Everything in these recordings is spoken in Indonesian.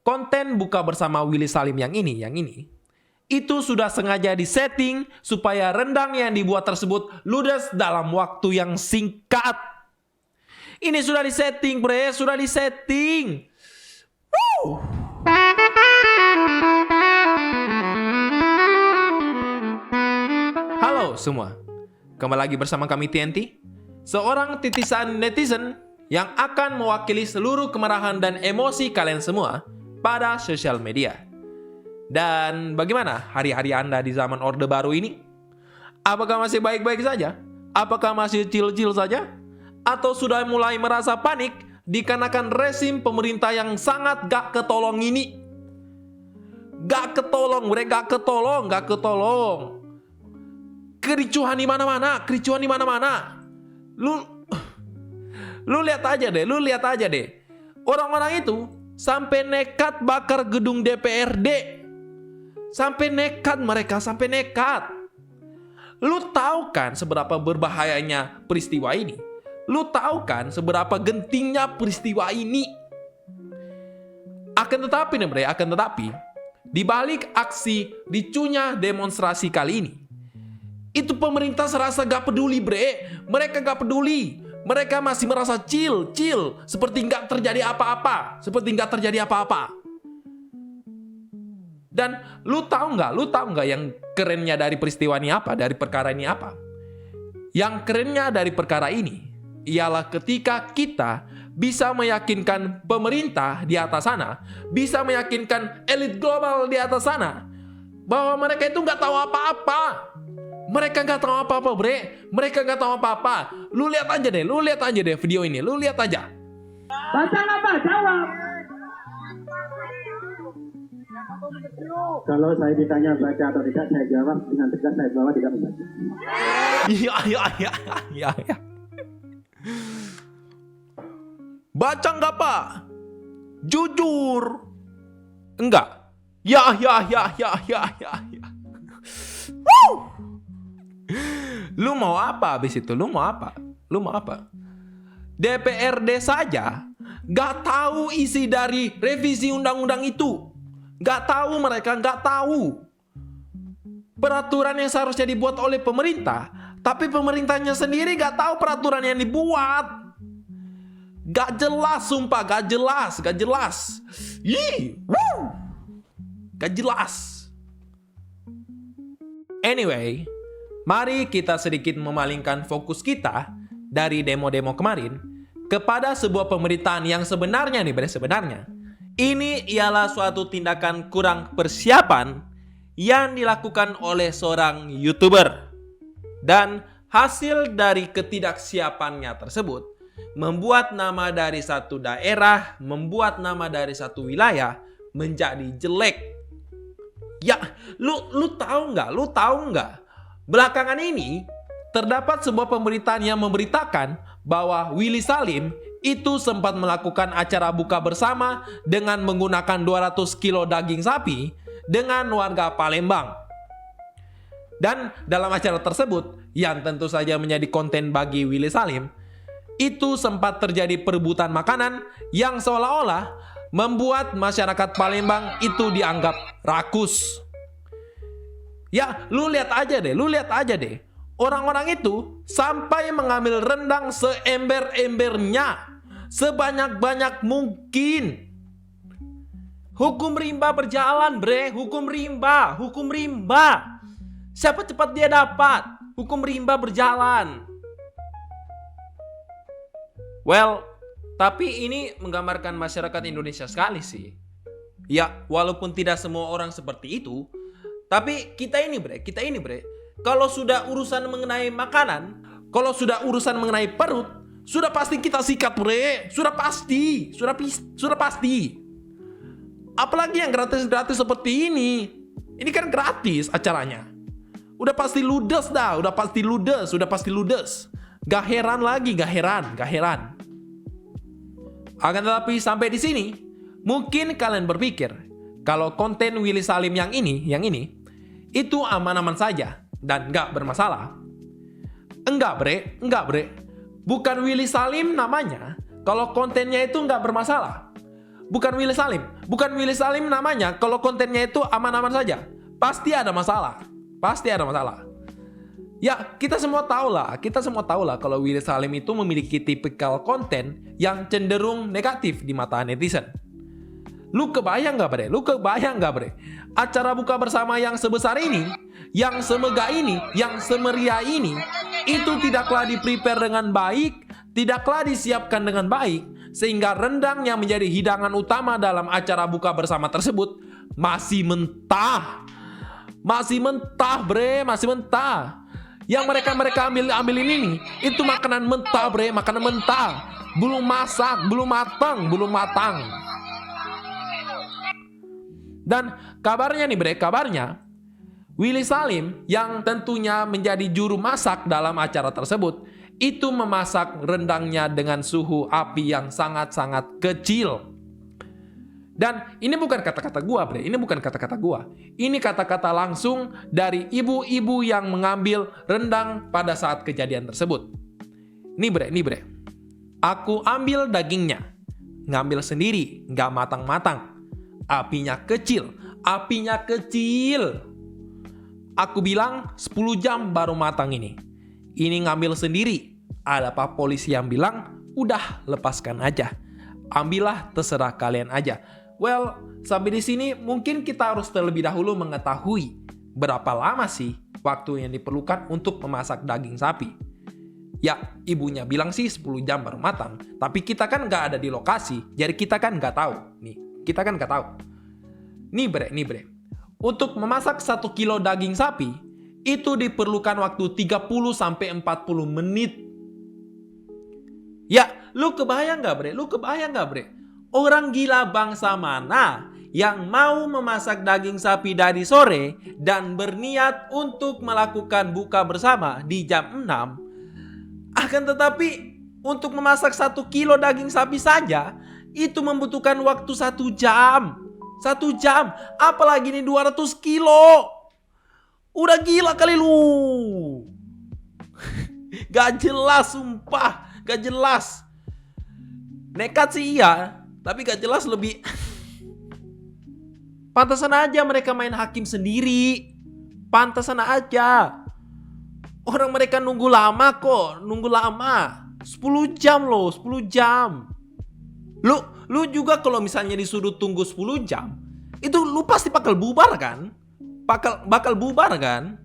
konten buka bersama Willy Salim yang ini, itu sudah sengaja disetting supaya rendang yang dibuat tersebut ludes dalam waktu yang singkat. Ini sudah disetting, bre, sudah disetting. Halo semua, kembali lagi bersama kami TNT, seorang titisan netizen yang akan mewakili seluruh kemarahan dan emosi kalian semua pada sosial media. Dan bagaimana hari-hari Anda di zaman Orde Baru ini? Apakah masih baik-baik saja? Apakah masih chill-chill saja? Atau sudah mulai merasa panik dikarenakan rezim pemerintah yang sangat gak ketolong ini? Gak ketolong, mereka gak ketolong. Kericuhan di mana-mana. Lu lihat aja deh. Orang-orang itu sampai nekat bakar gedung DPRD. Sampai nekat. Lu tahu kan seberapa berbahayanya peristiwa ini? Lu tahu kan seberapa gentingnya peristiwa ini? Akan tetapi, di balik aksi ricuhnya demonstrasi kali ini, itu pemerintah serasa gak peduli, bre. Mereka gak peduli. Mereka masih merasa chill, seperti nggak terjadi apa-apa, Dan lu tahu nggak yang kerennya dari peristiwa ini apa, dari perkara ini apa? Yang kerennya dari perkara ini ialah ketika kita bisa meyakinkan pemerintah di atas sana, bisa meyakinkan elit global di atas sana, bahwa mereka itu nggak tahu apa-apa. Mereka nggak tahu apa-apa, bre. Mereka nggak tahu apa-apa. Lu lihat aja deh video ini. Lu lihat aja. Baca apa? Jawab. Kalau saya ditanya baca atau tidak, saya jawab dengan tegas, saya bahwa tidak membaca. Iya. Baca nggak, Pak? Jujur. Enggak. Ya. Lu mau apa habis itu? Lu mau apa? DPRD saja gak tahu isi dari revisi undang-undang itu. Mereka gak tahu. Peraturan yang seharusnya dibuat oleh pemerintah, tapi pemerintahnya sendiri gak tahu peraturan yang dibuat. Gak jelas, sumpah, gak jelas. Gak jelas. Anyway, mari kita sedikit memalingkan fokus kita dari demo-demo kemarin kepada sebuah pemerintahan yang sebenarnya ini ialah suatu tindakan kurang persiapan yang dilakukan oleh seorang YouTuber. Dan hasil dari ketidaksiapannya tersebut membuat nama dari satu daerah, membuat nama dari satu wilayah menjadi jelek. Ya, lu tahu nggak? Belakangan ini, terdapat sebuah pemberitaan yang memberitakan bahwa Willy Salim itu sempat melakukan acara buka bersama dengan menggunakan 200 kilo daging sapi dengan warga Palembang. Dan dalam acara tersebut, yang tentu saja menjadi konten bagi Willy Salim, itu sempat terjadi perebutan makanan yang seolah-olah membuat masyarakat Palembang itu dianggap rakus. Ya, lu lihat aja deh. Orang-orang itu sampai mengambil rendang seember-embernya, sebanyak-banyak mungkin. Hukum rimba berjalan, bre. Hukum rimba. Siapa cepat dia dapat. Hukum rimba berjalan. Well, tapi ini menggambarkan masyarakat Indonesia sekali sih. Ya, walaupun tidak semua orang seperti itu, tapi kita ini bre, kalau sudah urusan mengenai makanan, kalau sudah urusan mengenai perut, sudah pasti kita sikat, bre. Sudah pasti. Apalagi yang gratis-gratis seperti ini. Ini kan gratis acaranya. Udah pasti ludes. Gak heran. Akan tetapi sampai di sini, mungkin kalian berpikir kalau konten Willy Salim yang ini itu aman-aman saja dan gak bermasalah. Enggak bre. Bukan Willy Salim namanya kalau kontennya itu gak bermasalah. Bukan Willy Salim. Bukan Willy Salim namanya kalau kontennya itu aman-aman saja. Pasti ada masalah. Pasti ada masalah. Ya, kita semua tahu lah kalau Willy Salim itu memiliki tipikal konten yang cenderung negatif di mata netizen. Lu kebayang gak bre? Acara buka bersama yang sebesar ini, yang semegah ini, yang semeriah ini, itu tidaklah di-prepare dengan baik, tidaklah disiapkan dengan baik, sehingga rendang yang menjadi hidangan utama dalam acara buka bersama tersebut masih mentah. Masih mentah bre, masih mentah. Yang mereka ambil ini nih, itu makanan mentah bre, makanan mentah. Belum masak, belum matang. Dan kabarnya nih bre, Willy Salim yang tentunya menjadi juru masak dalam acara tersebut, itu memasak rendangnya dengan suhu api yang sangat-sangat kecil. Dan ini bukan kata-kata gua bre, ini kata-kata langsung dari ibu-ibu yang mengambil rendang pada saat kejadian tersebut. Nih bre, aku ambil dagingnya, ngambil sendiri, nggak matang-matang. Apinya kecil. Aku bilang 10 jam baru matang ini. Ini ngambil sendiri. Ada pak polisi yang bilang, udah lepaskan aja. Ambillah terserah kalian aja. Well, sampai di sini mungkin kita harus terlebih dahulu mengetahui berapa lama sih waktu yang diperlukan untuk memasak daging sapi. Ya, ibunya bilang sih 10 jam baru matang. Tapi kita kan nggak ada di lokasi, jadi kita kan nggak tahu. Nih bre. Untuk memasak 1 kilo daging sapi, itu diperlukan waktu 30-40 menit. Ya, lu kebayang nggak bre? Orang gila bangsa mana yang mau memasak daging sapi dari sore dan berniat untuk melakukan buka bersama di jam 6? Akan tetapi, untuk memasak 1 kilo daging sapi saja, itu membutuhkan waktu 1 jam. 1 jam, apalagi ini 200 kilo. Udah gila kali lu. Gak jelas, sumpah. Gak jelas. Nekat sih iya, tapi gak jelas lebih. Pantasan aja mereka main hakim sendiri. Pantasan aja. Orang mereka nunggu lama kok, 10 jam loh, 10 jam. Lu juga kalau misalnya disuruh tunggu 10 jam, itu lu pasti bakal bubar kan? Bakal bubar kan?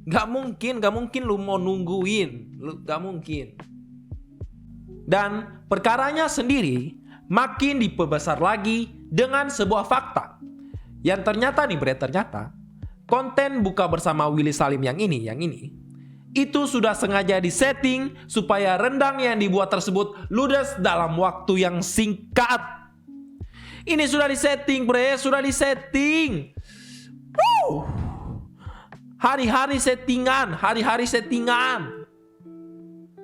Gak mungkin lu mau nungguin. Gak mungkin. Dan perkaranya sendiri makin diperbesar lagi dengan sebuah fakta. Yang ternyata konten buka bersama Willy Salim yang ini itu sudah sengaja disetting supaya rendang yang dibuat tersebut ludes dalam waktu yang singkat. Ini sudah disetting bre, sudah disetting. Hari-hari settingan.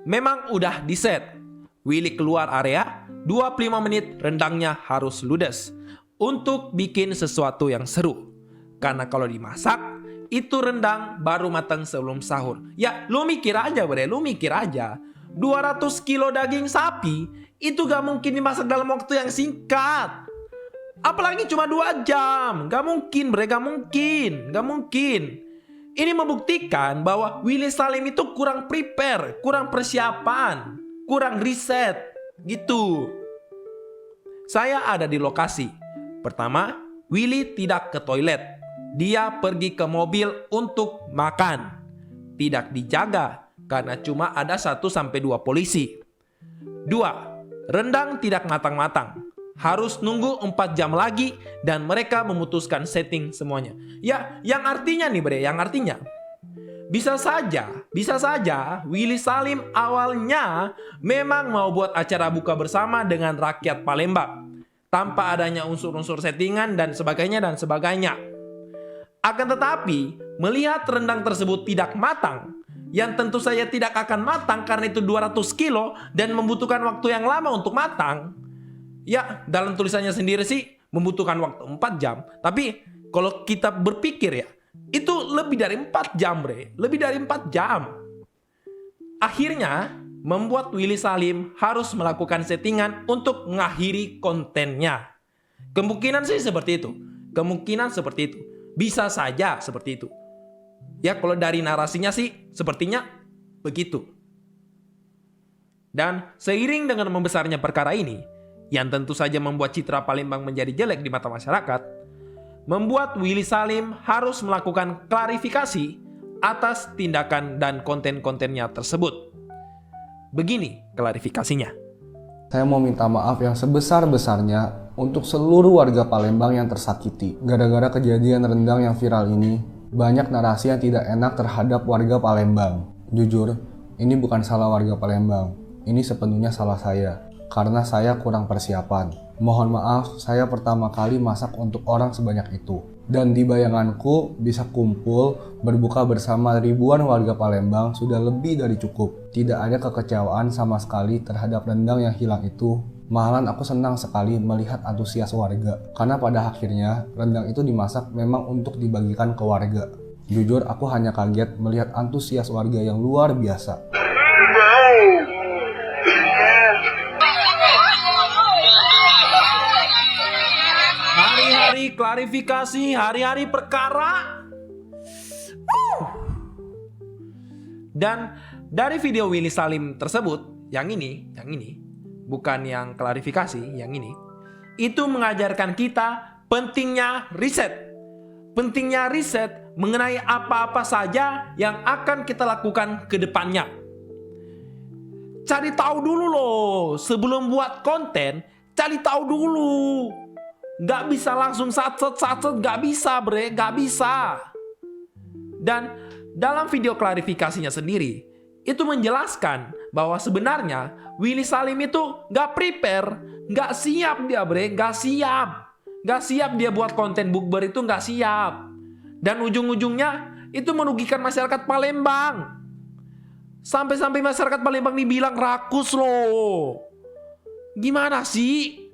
Memang udah diset. Willy keluar area, 25 menit rendangnya harus ludes. Untuk bikin sesuatu yang seru. Karena kalau dimasak, itu rendang baru matang sebelum sahur. Ya, lu mikir aja bre, 200 kilo daging sapi itu gak mungkin dimasak dalam waktu yang singkat. Apalagi cuma 2 jam. Gak mungkin bre, gak mungkin. Ini membuktikan bahwa Willy Salim itu kurang prepare, kurang persiapan, kurang riset gitu. Saya ada di lokasi. Pertama, Willy tidak ke toilet. Dia pergi ke mobil untuk makan. Tidak dijaga karena cuma ada 1-2 polisi. 2. Rendang tidak matang-matang. Harus nunggu 4 jam lagi dan mereka memutuskan setting semuanya. Ya, yang artinya nih bre, bisa saja Willy Salim awalnya memang mau buat acara buka bersama dengan rakyat Palembang tanpa adanya unsur-unsur settingan dan sebagainya. Akan tetapi, melihat rendang tersebut tidak matang, yang tentu saja tidak akan matang karena itu 200 kilo dan membutuhkan waktu yang lama untuk matang. Ya, dalam tulisannya sendiri sih membutuhkan waktu 4 jam. Tapi kalau kita berpikir ya, itu lebih dari 4 jam bre. Lebih dari 4 jam. Akhirnya, membuat Willy Salim harus melakukan settingan untuk mengakhiri kontennya. Kemungkinan sih seperti itu. Kemungkinan seperti itu. Bisa saja seperti itu. Ya, kalau dari narasinya sih sepertinya begitu. Dan seiring dengan membesarnya perkara ini, yang tentu saja membuat citra Palembang menjadi jelek di mata masyarakat, membuat Willy Salim harus melakukan klarifikasi atas tindakan dan konten-kontennya tersebut. Begini klarifikasinya. Saya mau minta maaf yang sebesar-besarnya untuk seluruh warga Palembang yang tersakiti. Gara-gara kejadian rendang yang viral ini, banyak narasi yang tidak enak terhadap warga Palembang. Jujur, ini bukan salah warga Palembang. Ini sepenuhnya salah saya, karena saya kurang persiapan. Mohon maaf, saya pertama kali masak untuk orang sebanyak itu. Dan di bayanganku, bisa kumpul, berbuka bersama ribuan warga Palembang sudah lebih dari cukup. Tidak ada kekecewaan sama sekali terhadap rendang yang hilang itu. Malahan aku senang sekali melihat antusias warga. Karena pada akhirnya, rendang itu dimasak memang untuk dibagikan ke warga. Jujur, aku hanya kaget melihat antusias warga yang luar biasa. Hari-hari klarifikasi, hari-hari perkara. Dan dari video Willy Salim tersebut, yang ini, bukan yang klarifikasi, yang ini, itu mengajarkan kita pentingnya riset. Pentingnya riset mengenai apa-apa saja yang akan kita lakukan ke depannya. Cari tahu dulu loh, sebelum buat konten, cari tahu dulu. Gak bisa langsung satset, gak bisa bre, gak bisa. Dan dalam video klarifikasinya sendiri, itu menjelaskan bahwa sebenarnya Willy Salim itu gak prepare, gak siap dia bre, gak siap. Gak siap dia buat konten bukber itu, gak siap. Dan ujung-ujungnya itu merugikan masyarakat Palembang. Sampai-sampai masyarakat Palembang dibilang rakus loh. Gimana sih?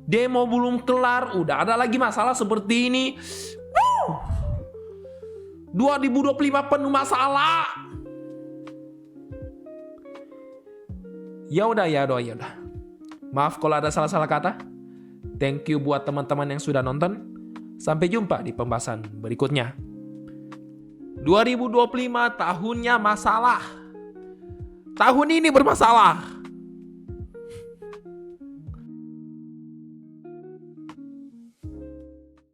Demo belum kelar, udah ada lagi masalah seperti ini. 2025 penuh masalah. Ya udah. Maaf kalau ada salah-salah kata. Thank you buat teman-teman yang sudah nonton. Sampai jumpa di pembahasan berikutnya. 2025 tahunnya masalah. Tahun ini bermasalah.